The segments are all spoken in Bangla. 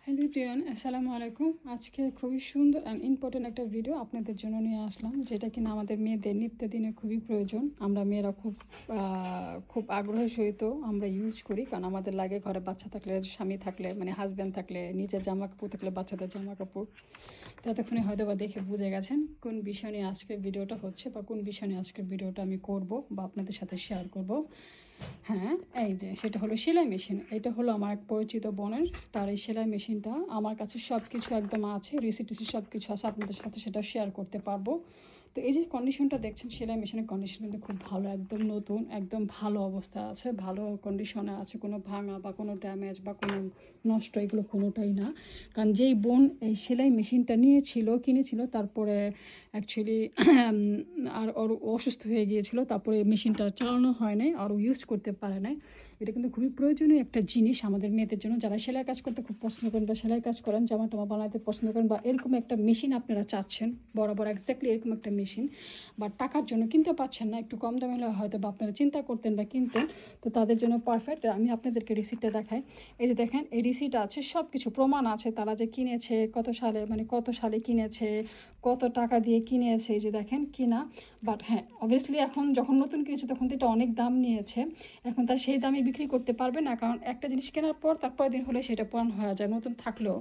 হ্যালো এভরিওয়ান, আসসালামু আলাইকুম। আজকে খুবই সুন্দর অ্যান্ড ইম্পর্টেন্ট একটা ভিডিও আপনাদের জন্য নিয়ে আসলাম, যেটা কিনা আমাদের মেয়েদের নিত্যদিনে খুবই প্রয়োজন। আমরা মেয়েরা খুব আগ্রহের সহিত আমরা ইউজ করি, কারণ আমাদের লাগে ঘরে বাচ্চা থাকলে, স্বামী থাকলে, মানে হাজব্যান্ড থাকলে, নিজের জামা কাপড় থাকলে, বাচ্চাদের জামা কাপড়। ততক্ষণে হয়তো বা দেখে বুঝে গেছেন কোন বিষয় নিয়ে আজকের ভিডিওটা হচ্ছে, বা কোন বিষয় নিয়ে আজকের ভিডিওটা আমি করব বা আপনাদের সাথে শেয়ার করব। হ্যাঁ, এই যে সেটা হলো সেলাই মেশিন। এটা হলো আমার এক পরিচিত বোনের, তার এই সেলাই মেশিনটা। আমার কাছে সব কিছু একদম আছে, রিসিপ্ট সব কিছু আছে, আপনাদের সাথে সেটা শেয়ার করতে পারবো। তো এই যে কন্ডিশনটা দেখছেন, সেলাই মেশিনের কন্ডিশন কিন্তু খুব ভালো, একদম নতুন, একদম ভালো অবস্থা আছে, ভালো কন্ডিশনে আছে। কোনো ভাঙা বা কোনো ড্যামেজ বা কোনো নষ্ট এগুলো কোনোটাই না। কারণ যেই বোন এই সেলাই মেশিনটা কিনেছিল, তারপরে অ্যাকচুয়ালি আর ওর অসুস্থ হয়ে গিয়েছিল, তারপরে মেশিনটা চালানো হয় নাই আর ইউজ করতে পারে নাই। এটা কিন্তু খুবই প্রয়োজনীয় একটা জিনিস আমাদের মেয়েদের জন্য, যারা সেলাই কাজ করতে খুব পছন্দ করেন বা সেলাই কাজ করেন, জামা টামা বানাতে পছন্দ করেন, বা এরকম একটা মেশিন আপনারা চাচ্ছেন, বরাবর এক্স্যাক্টলি এরকম একটা মেশিন, বা টাকার জন্য কিনতে পারছেন না, একটু কম দামে হলে হয়তো বা আপনারা চিন্তা করতেন বা কিনতেন, তো তাদের জন্য পারফেক্ট। আমি আপনাদেরকে রিসিপ্টটা দেখাই। এই যে দেখেন, এই রিসিপ্ট আছে, সব কিছু প্রমাণ আছে, তারা যে কিনেছে, কত সালে কিনেছে, কত টাকা দিয়ে কিনেছে, এই যে দেখেন কিনা। বাট হ্যাঁ, অবভিয়াসলি এখন যখন নতুন কিনেছে তখন তো এটা অনেক দাম নিয়েছে, এখন তার সেই দামে বিক্রি করতে পারবে না, কারণ একটা জিনিস কেনার পর তার পরের দিন হলে সেটা পুরান হয়ে যায়, নতুন থাকলেও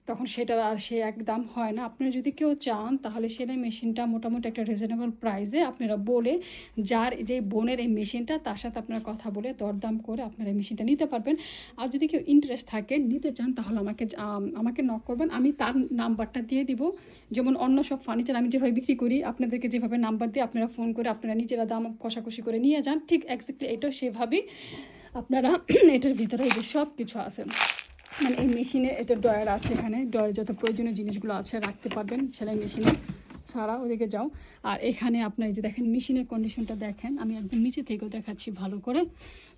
তখন সেটার আর সে এক দাম হয় না। আপনারা যদি কেউ চান তাহলে সেলাই মেশিনটা মোটামুটি একটা রিজনেবল প্রাইসে আপনারা বলে, যার যে বোনের এই মেশিনটা, তার সাথে আপনারা কথা বলে দরদাম করে আপনারা এই মেশিনটা নিতে পারবেন। আর যদি কেউ ইন্টারেস্ট থাকে, নিতে চান, তাহলে আমাকে নক করবেন, আমি তার নাম্বারটা দিয়ে দিব। যেমন অন্য সব ফার্নিচার আমি যেভাবে বিক্রি করি, আপনাদেরকে যেভাবে নাম্বার দিয়ে আপনারা ফোন করে আপনারা নিজেরা দাম কষাকষি করে নিয়ে যান, ঠিক এক্স্যাক্টলি এটাও সেভাবেই আপনারা এটার ভিতরে যে সব কিছু আছে, মানে এই মেশিনে এটা ড্রয়ার আছে, এখানে ড্রয়ারে যত প্রয়োজনীয় জিনিসগুলো আছে রাখতে পারবেন সেলাই মেশিনে ছাড়া। ওদিকে যাও। আর এখানে আপনার এই যে দেখেন মেশিনের কন্ডিশনটা দেখেন, আমি একদম নিচে থেকেও দেখাচ্ছি ভালো করে,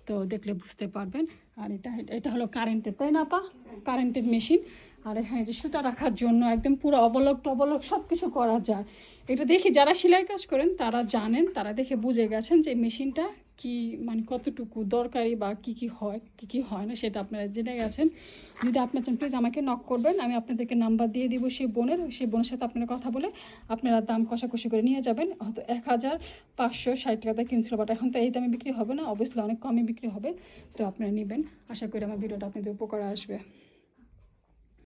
তো দেখলে বুঝতে পারবেন। আর এটা হলো কারেন্টের, তাই না পা? কারেন্টের মেশিন। আর এখানে যে সুতা রাখার জন্য একদম পুরো অবলক টবলক সব কিছু করা যায়। এটা দেখি যারা সেলাই কাজ করেন তারা জানেন, তারা দেখে বুঝে গেছেন যে মেশিনটা কি, মানে কতটুকু দরকারি বা কি হয় না, সেটা আপনারা জেনে গেছেন। যদি আপনার চান প্লিজ আমাকে নক করবেন, আমি আপনাদেরকে নাম্বার দিয়ে দিব সেই বোনের সাথে আপনারা কথা বলে আপনারা দাম কষাকষি করে নিয়ে যাবেন। হয়তো 1560 টাকা কিনছিল, বাট এখন তো এই দামে বিক্রি হবে না, অবশ্যই অনেক কমই বিক্রি হবে। তো আপনারা নেবেন, আশা করি আমার ভিডিওটা আপনাদের উপকারে আসবে।